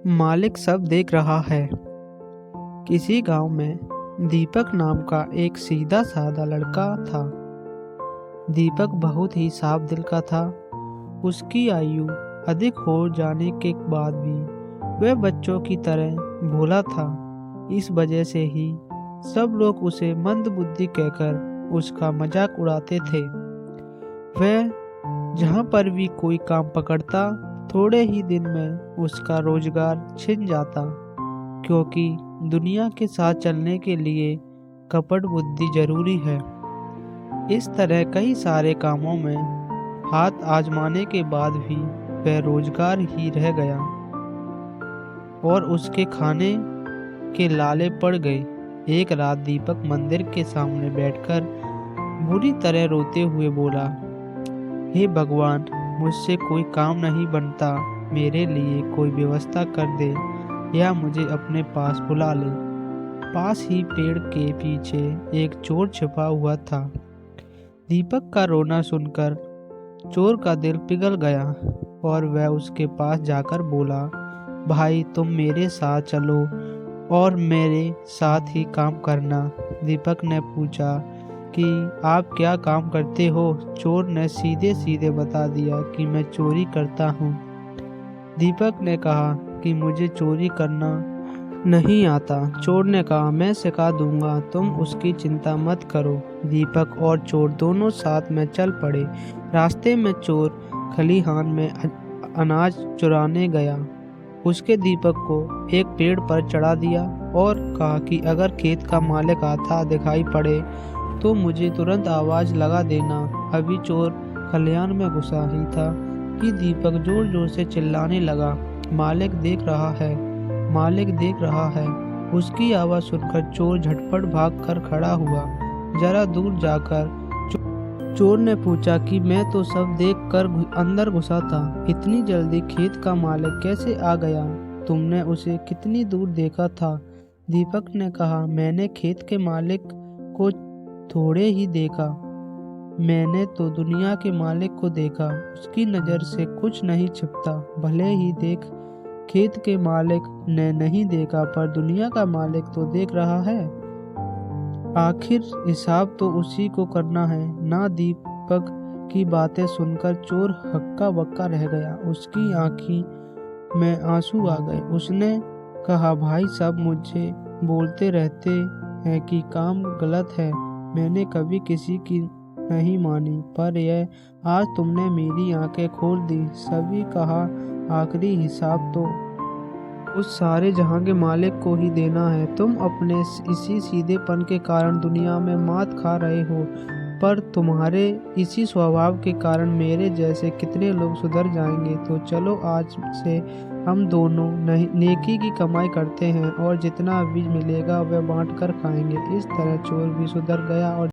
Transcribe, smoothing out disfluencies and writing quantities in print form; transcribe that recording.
मालिक सब देख रहा है। किसी गांव में दीपक नाम का एक सीधा साधा लड़का था। दीपक बहुत ही साफ दिल का था। उसकी आयु अधिक हो जाने के बाद भी वह बच्चों की तरह भोला था। इस वजह से ही सब लोग उसे मंदबुद्धि कहकर उसका मजाक उड़ाते थे। वह जहाँ पर भी कोई काम पकड़ता, थोड़े ही दिन में उसका रोजगार छिन जाता, क्योंकि दुनिया के साथ चलने के लिए कपट बुद्धि जरूरी है। इस तरह कई सारे कामों में हाथ आजमाने के बाद भी वह रोजगार ही रह गया और उसके खाने के लाले पड़ गए। एक रात दीपक मंदिर के सामने बैठकर बुरी तरह रोते हुए बोला, हे भगवान, मुझसे कोई काम नहीं बनता, मेरे लिए कोई व्यवस्था कर दे या मुझे अपने पास बुला ले। पास ही पेड़ के पीछे एक चोर छिपा हुआ था। दीपक का रोना सुनकर चोर का दिल पिघल गया और वह उसके पास जाकर बोला, भाई तुम मेरे साथ चलो और मेरे साथ ही काम करना। दीपक ने पूछा कि आप क्या काम करते हो? चोर ने सीधे सीधे बता दिया कि मैं चोरी करता हूँ। दीपक ने कहा कि मुझे चोरी करना नहीं आता। चोर ने कहा, मैं सिखा दूंगा, तुम उसकी चिंता मत करो। दीपक और चोर दोनों साथ में चल पड़े। रास्ते में चोर खलिहान में अनाज चुराने गया। उसके दीपक को एक पेड़ पर चढ़ा दिया और कहा कि अगर खेत का मालिक आता दिखाई पड़े तो मुझे तुरंत आवाज लगा देना। अभी चोर खलिहान में घुसा ही था कि दीपक जोर जोर से चिल्लाने लगा, मालिक देख रहा है, मालिक देख रहा है। उसकी आवाज सुनकर चोर झटपट भागकर खड़ा हुआ। जरा दूर जाकर चोर ने पूछा कि मैं तो सब देखकर अंदर घुसा था, इतनी जल्दी खेत का मालिक कैसे आ गया? तुमने उसे कितनी दूर देखा था? दीपक ने कहा, मैंने खेत के मालिक को थोड़े ही देखा, मैंने तो दुनिया के मालिक को देखा। उसकी नज़र से कुछ नहीं छिपता। भले ही देख खेत के मालिक ने नहीं देखा, पर दुनिया का मालिक तो देख रहा है। आखिर हिसाब तो उसी को करना है ना। दीपक की बातें सुनकर चोर हक्का बक्का रह गया। उसकी आंखों में आंसू आ गए। उसने कहा, भाई सब मुझे बोलते रहते हैं कि काम गलत है, मैंने कभी किसी की नहीं मानी, पर यह आज तुमने मेरी आंखें खोल दी। सभी कहा, आखिरी हिसाब तो उस सारे जहां के मालिक को ही देना है। तुम अपने इसी सीधेपन के कारण दुनिया में मात खा रहे हो, पर तुम्हारे इसी स्वभाव के कारण मेरे जैसे कितने लोग सुधर जाएंगे। तो चलो आज से हम दोनों नेकी की कमाई करते हैं और जितना भी मिलेगा वह बांट कर खाएंगे। इस तरह चोर भी सुधर गया और